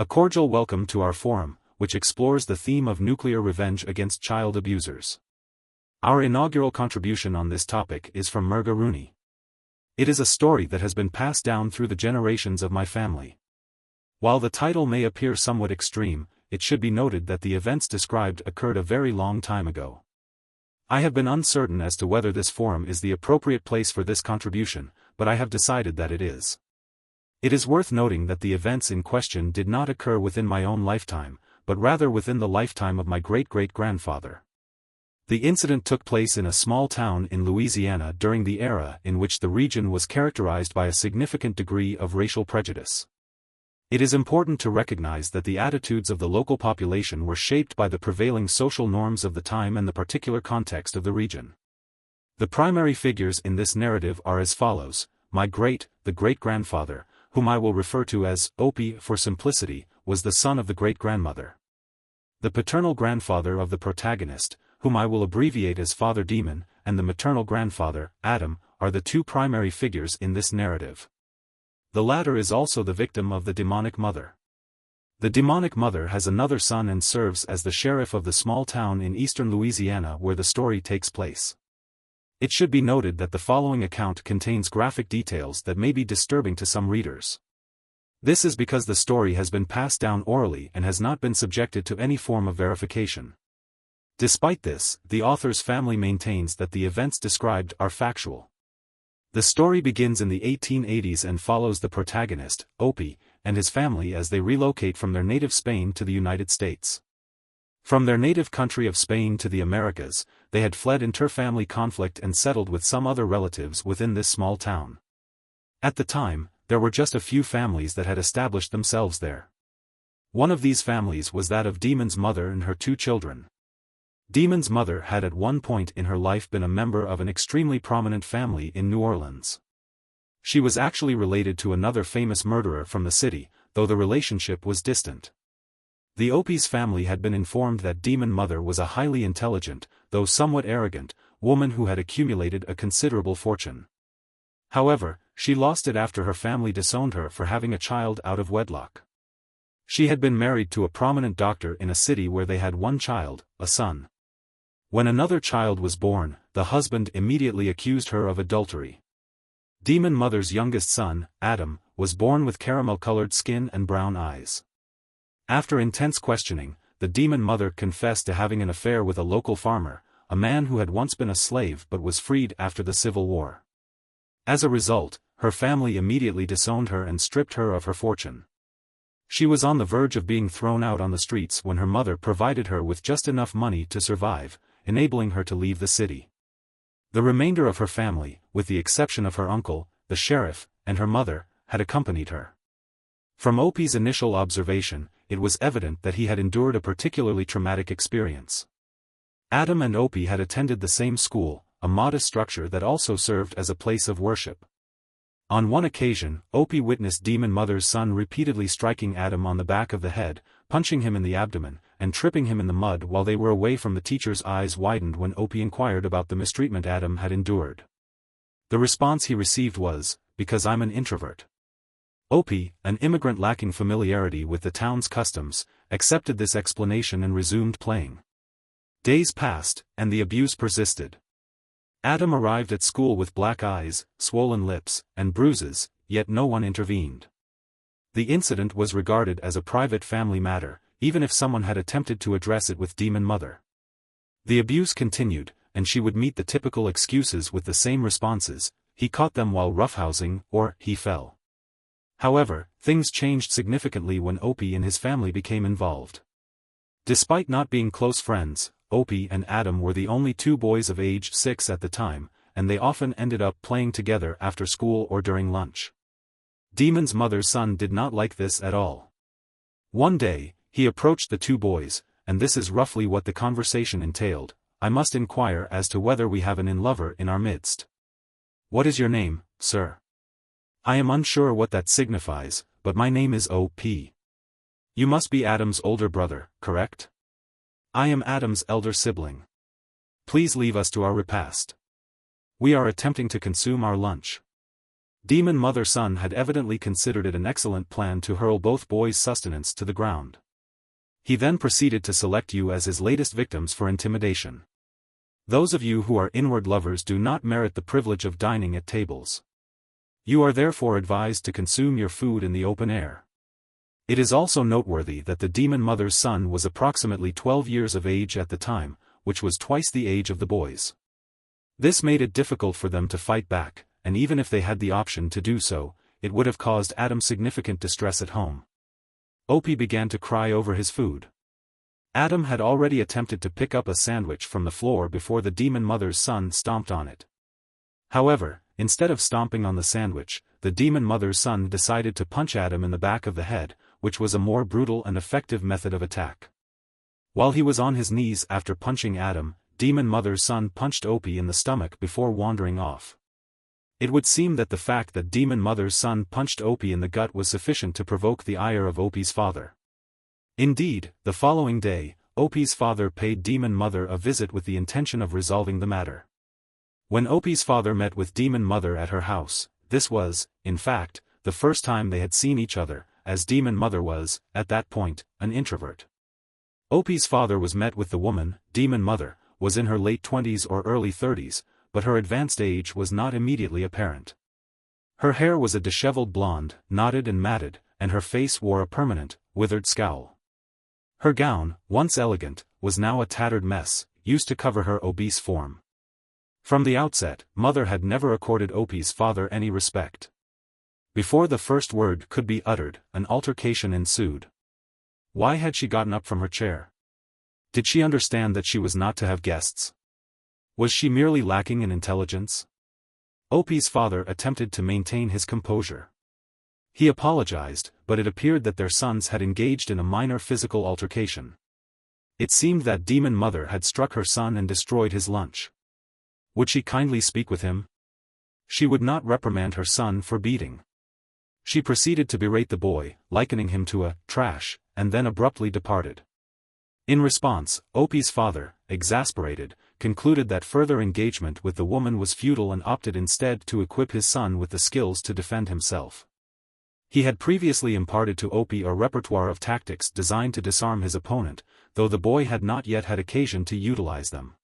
A cordial welcome to our forum, which explores the theme of nuclear revenge against child abusers. Our inaugural contribution on this topic is from Mirga Rooney. It is a story that has been passed down through the generations of my family. While the title may appear somewhat extreme, it should be noted that the events described occurred a very long time ago. I have been uncertain as to whether this forum is the appropriate place for this contribution, but I have decided that it is. It is worth noting that the events in question did not occur within my own lifetime, but rather within the lifetime of my great-great-grandfather. The incident took place in a small town in Louisiana during the era in which the region was characterized by a significant degree of racial prejudice. It is important to recognize that the attitudes of the local population were shaped by the prevailing social norms of the time and the particular context of the region. The primary figures in this narrative are as follows: the great-grandfather, whom I will refer to as Opie for simplicity, was the son of the great-grandmother. The paternal grandfather of the protagonist, whom I will abbreviate as Father Demon, and the maternal grandfather, Adam, are the two primary figures in this narrative. The latter is also the victim of the demonic mother. The demonic mother has another son and serves as the sheriff of the small town in eastern Louisiana where the story takes place. It should be noted that the following account contains graphic details that may be disturbing to some readers. This is because the story has been passed down orally and has not been subjected to any form of verification. Despite this, the author's family maintains that the events described are factual. The story begins in the 1880s and follows the protagonist, Opie, and his family as they relocate from their native Spain to the United States. From their native country of Spain to the Americas, they had fled inter-family conflict and settled with some other relatives within this small town. At the time, there were just a few families that had established themselves there. One of these families was that of Demon's mother and her two children. Demon's mother had at one point in her life been a member of an extremely prominent family in New Orleans. She was actually related to another famous murderer from the city, though the relationship was distant. The Opie's family had been informed that Demon Mother was a highly intelligent, though somewhat arrogant, woman who had accumulated a considerable fortune. However, she lost it after her family disowned her for having a child out of wedlock. She had been married to a prominent doctor in a city where they had one child, a son. When another child was born, the husband immediately accused her of adultery. Demon Mother's youngest son, Adam, was born with caramel-colored skin and brown eyes. After intense questioning, the Demon Mother confessed to having an affair with a local farmer, a man who had once been a slave but was freed after the Civil War. As a result, her family immediately disowned her and stripped her of her fortune. She was on the verge of being thrown out on the streets when her mother provided her with just enough money to survive, enabling her to leave the city. The remainder of her family, with the exception of her uncle, the sheriff, and her mother, had accompanied her. From Opie's initial observation, it was evident that he had endured a particularly traumatic experience. Adam and Opie had attended the same school, a modest structure that also served as a place of worship. On one occasion, Opie witnessed Demon Mother's son repeatedly striking Adam on the back of the head, punching him in the abdomen, and tripping him in the mud while they were away from the teacher's eyes widened when Opie inquired about the mistreatment Adam had endured. The response he received was, "Because I'm an introvert." Opie, an immigrant lacking familiarity with the town's customs, accepted this explanation and resumed playing. Days passed, and the abuse persisted. Adam arrived at school with black eyes, swollen lips, and bruises, yet no one intervened. The incident was regarded as a private family matter, even if someone had attempted to address it with Demon Mother. The abuse continued, and she would meet the typical excuses with the same responses: he caught them while roughhousing, or he fell. However, things changed significantly when Opie and his family became involved. Despite not being close friends, Opie and Adam were the only two boys of age 6 at the time, and they often ended up playing together after school or during lunch. Demon's mother's son did not like this at all. One day, he approached the two boys, and this is roughly what the conversation entailed: "I must inquire as to whether we have an in-lover in our midst." "What is your name, sir?" "I am unsure what that signifies, but my name is O.P. You must be Adam's older brother, correct?" "I am Adam's elder sibling." "Please leave us to our repast. We are attempting to consume our lunch." Demon Mother Sun had evidently considered it an excellent plan to hurl both boys' sustenance to the ground. He then proceeded to select you as his latest victims for intimidation. Those of you who are inward lovers do not merit the privilege of dining at tables. You are therefore advised to consume your food in the open air. It is also noteworthy that the Demon Mother's son was approximately 12 years of age at the time, which was twice the age of the boys. This made it difficult for them to fight back, and even if they had the option to do so, it would have caused Adam significant distress at home. Opie began to cry over his food. Adam had already attempted to pick up a sandwich from the floor before the Demon Mother's son stomped on it. However, instead of stomping on the sandwich, the Demon Mother's son decided to punch Adam in the back of the head, which was a more brutal and effective method of attack. While he was on his knees after punching Adam, Demon Mother's son punched Opie in the stomach before wandering off. It would seem that the fact that Demon Mother's son punched Opie in the gut was sufficient to provoke the ire of Opie's father. Indeed, the following day, Opie's father paid Demon Mother a visit with the intention of resolving the matter. When Opie's father met with Demon Mother at her house, this was, in fact, the first time they had seen each other, as Demon Mother was, at that point, an introvert. Opie's father was met with the woman, Demon Mother, was in her late 20s or early 30s, but her advanced age was not immediately apparent. Her hair was a disheveled blonde, knotted and matted, and her face wore a permanent, withered scowl. Her gown, once elegant, was now a tattered mess, used to cover her obese form. From the outset, Mother had never accorded Opie's father any respect. Before the first word could be uttered, an altercation ensued. Why had she gotten up from her chair? Did she understand that she was not to have guests? Was she merely lacking in intelligence? Opie's father attempted to maintain his composure. He apologized, but it appeared that their sons had engaged in a minor physical altercation. It seemed that Demon Mother had struck her son and destroyed his lunch. Would she kindly speak with him? She would not reprimand her son for beating. She proceeded to berate the boy, likening him to a trash, and then abruptly departed. In response, Opie's father, exasperated, concluded that further engagement with the woman was futile and opted instead to equip his son with the skills to defend himself. He had previously imparted to Opie a repertoire of tactics designed to disarm his opponent, though the boy had not yet had occasion to utilize them.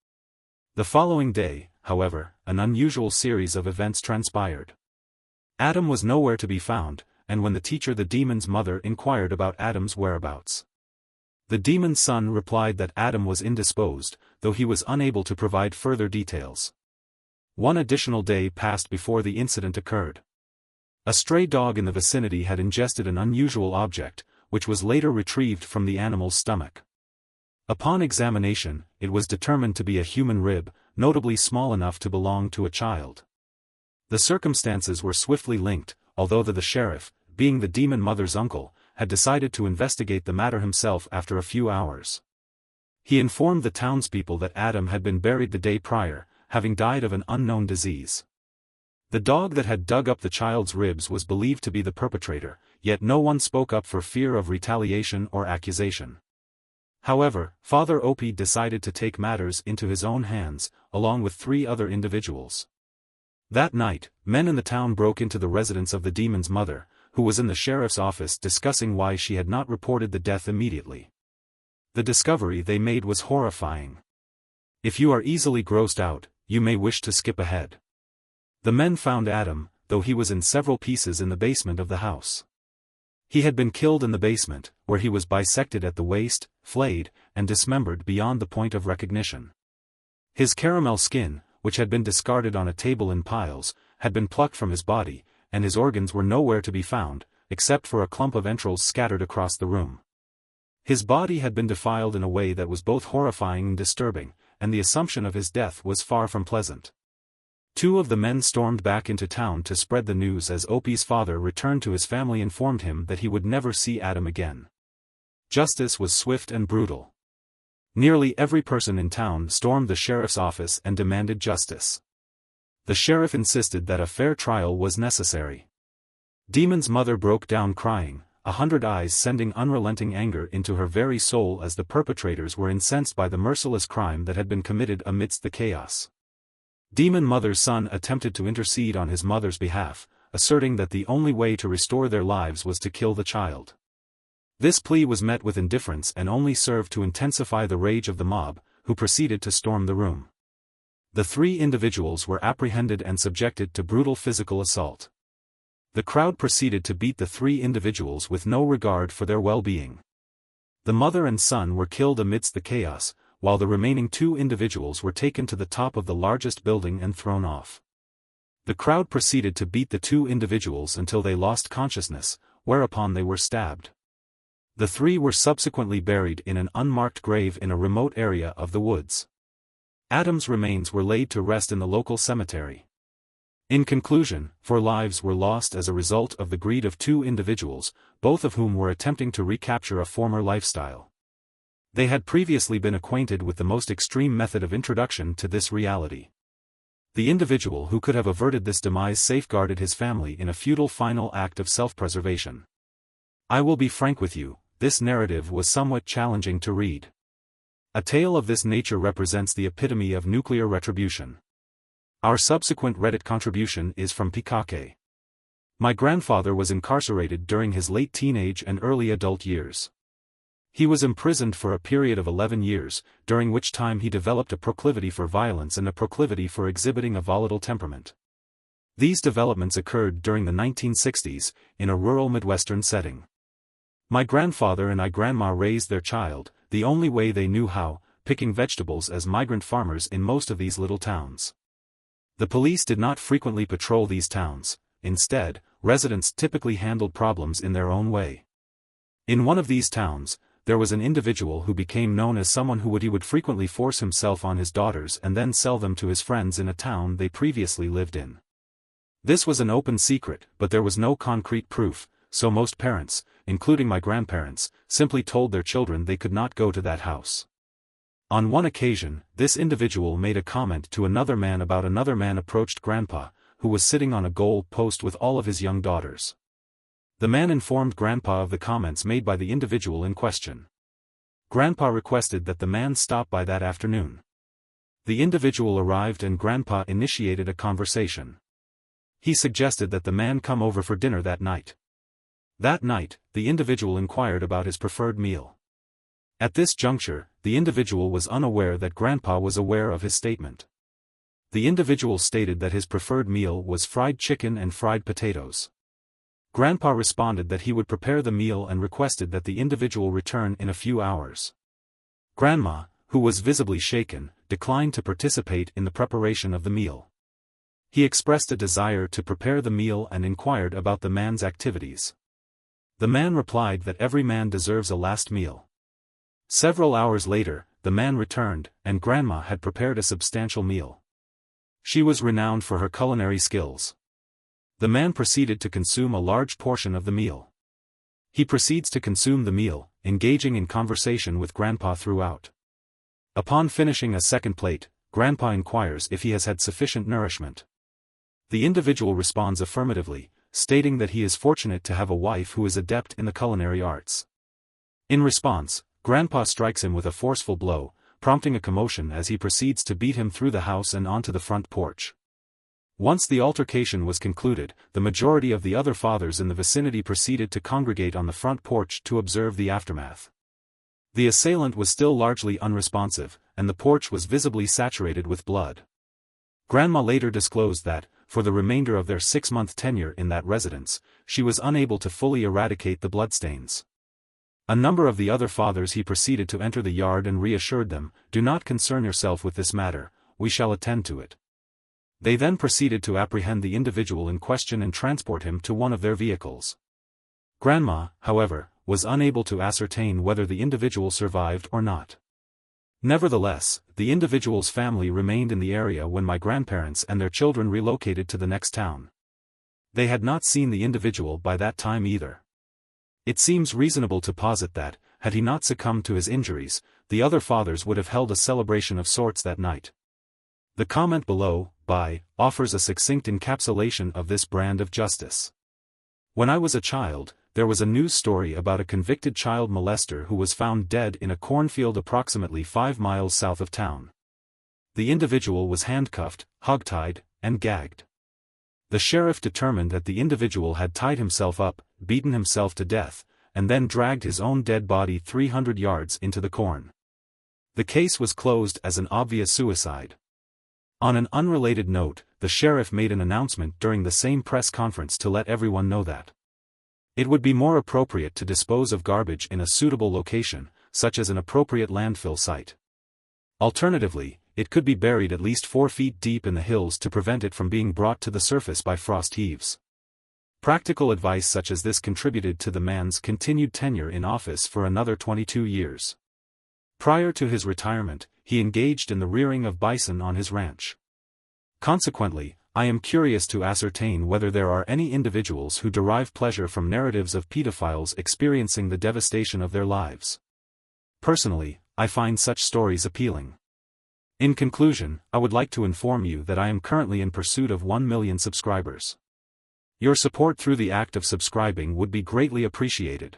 The following day, however, an unusual series of events transpired. Adam was nowhere to be found, and when the demon's mother inquired about Adam's whereabouts, the demon's son replied that Adam was indisposed, though he was unable to provide further details. One additional day passed before the incident occurred. A stray dog in the vicinity had ingested an unusual object, which was later retrieved from the animal's stomach. Upon examination, it was determined to be a human rib, notably small enough to belong to a child. The circumstances were swiftly linked, although the sheriff, being the demon mother's uncle, had decided to investigate the matter himself after a few hours. He informed the townspeople that Adam had been buried the day prior, having died of an unknown disease. The dog that had dug up the child's ribs was believed to be the perpetrator, yet no one spoke up for fear of retaliation or accusation. However, Father Opie decided to take matters into his own hands, along with 3 other individuals. That night, men in the town broke into the residence of the demon's mother, who was in the sheriff's office discussing why she had not reported the death immediately. The discovery they made was horrifying. If you are easily grossed out, you may wish to skip ahead. The men found Adam, though he was in several pieces in the basement of the house. He had been killed in the basement, where he was bisected at the waist, flayed, and dismembered beyond the point of recognition. His caramel skin, which had been discarded on a table in piles, had been plucked from his body, and his organs were nowhere to be found, except for a clump of entrails scattered across the room. His body had been defiled in a way that was both horrifying and disturbing, and the assumption of his death was far from pleasant. 2 of the men stormed back into town to spread the news as Opie's father returned to his family informed him that he would never see Adam again. Justice was swift and brutal. Nearly every person in town stormed the sheriff's office and demanded justice. The sheriff insisted that a fair trial was necessary. Demon's mother broke down crying, 100 eyes sending unrelenting anger into her very soul as the perpetrators were incensed by the merciless crime that had been committed amidst the chaos. Demon Mother's son attempted to intercede on his mother's behalf, asserting that the only way to restore their lives was to kill the child. This plea was met with indifference and only served to intensify the rage of the mob, who proceeded to storm the room. The 3 individuals were apprehended and subjected to brutal physical assault. The crowd proceeded to beat the 3 individuals with no regard for their well-being. The mother and son were killed amidst the chaos, while the remaining 2 individuals were taken to the top of the largest building and thrown off. The crowd proceeded to beat the 2 individuals until they lost consciousness, whereupon they were stabbed. The 3 were subsequently buried in an unmarked grave in a remote area of the woods. Adams' remains were laid to rest in the local cemetery. In conclusion, 4 lives were lost as a result of the greed of 2 individuals, both of whom were attempting to recapture a former lifestyle. They had previously been acquainted with the most extreme method of introduction to this reality. The individual who could have averted this demise safeguarded his family in a futile final act of self-preservation. I will be frank with you, this narrative was somewhat challenging to read. A tale of this nature represents the epitome of nuclear retribution. Our subsequent Reddit contribution is from Pikake. My grandfather was incarcerated during his late teenage and early adult years. He was imprisoned for a period of 11 years, during which time he developed a proclivity for violence and a proclivity for exhibiting a volatile temperament. These developments occurred during the 1960s, in a rural Midwestern setting. My grandfather and grandma raised their child, the only way they knew how, picking vegetables as migrant farmers in most of these little towns. The police did not frequently patrol these towns. Instead, residents typically handled problems in their own way. In one of these towns, there was an individual who became known as someone who would frequently force himself on his daughters and then sell them to his friends in a town they previously lived in. This was an open secret, but there was no concrete proof, so most parents, including my grandparents, simply told their children they could not go to that house. On one occasion, this individual made a comment to another man about another man approached Grandpa, who was sitting on a goal post with all of his young daughters. The man informed Grandpa of the comments made by the individual in question. Grandpa requested that the man stop by that afternoon. The individual arrived and Grandpa initiated a conversation. He suggested that the man come over for dinner that night. That night, the individual inquired about his preferred meal. At this juncture, the individual was unaware that Grandpa was aware of his statement. The individual stated that his preferred meal was fried chicken and fried potatoes. Grandpa responded that he would prepare the meal and requested that the individual return in a few hours. Grandma, who was visibly shaken, declined to participate in the preparation of the meal. He expressed a desire to prepare the meal and inquired about the man's activities. The man replied that every man deserves a last meal. Several hours later, the man returned, and Grandma had prepared a substantial meal. She was renowned for her culinary skills. The man proceeded to consume a large portion of the meal. He proceeds to consume the meal, engaging in conversation with Grandpa throughout. Upon finishing a second plate, Grandpa inquires if he has had sufficient nourishment. The individual responds affirmatively, stating that he is fortunate to have a wife who is adept in the culinary arts. In response, Grandpa strikes him with a forceful blow, prompting a commotion as he proceeds to beat him through the house and onto the front porch. Once the altercation was concluded, the majority of the other fathers in the vicinity proceeded to congregate on the front porch to observe the aftermath. The assailant was still largely unresponsive, and the porch was visibly saturated with blood. Grandma later disclosed that, for the remainder of their 6-month tenure in that residence, she was unable to fully eradicate the bloodstains. A number of the other fathers he proceeded to enter the yard and reassured them, "Do not concern yourself with this matter, we shall attend to it." They then proceeded to apprehend the individual in question and transport him to one of their vehicles. Grandma, however, was unable to ascertain whether the individual survived or not. Nevertheless, the individual's family remained in the area when my grandparents and their children relocated to the next town. They had not seen the individual by that time either. It seems reasonable to posit that, had he not succumbed to his injuries, the other fathers would have held a celebration of sorts that night. The comment below, offers a succinct encapsulation of this brand of justice. When I was a child, there was a news story about a convicted child molester who was found dead in a cornfield approximately 5 miles south of town. The individual was handcuffed, hogtied, and gagged. The sheriff determined that the individual had tied himself up, beaten himself to death, and then dragged his own dead body 300 yards into the corn. The case was closed as an obvious suicide. On an unrelated note, the sheriff made an announcement during the same press conference to let everyone know that it would be more appropriate to dispose of garbage in a suitable location, such as an appropriate landfill site. Alternatively, it could be buried at least 4 feet deep in the hills to prevent it from being brought to the surface by frost heaves. Practical advice such as this contributed to the man's continued tenure in office for another 22 years. Prior to his retirement, he engaged in the rearing of bison on his ranch. Consequently, I am curious to ascertain whether there are any individuals who derive pleasure from narratives of pedophiles experiencing the devastation of their lives. Personally, I find such stories appealing. In conclusion, I would like to inform you that I am currently in pursuit of 1 million subscribers. Your support through the act of subscribing would be greatly appreciated.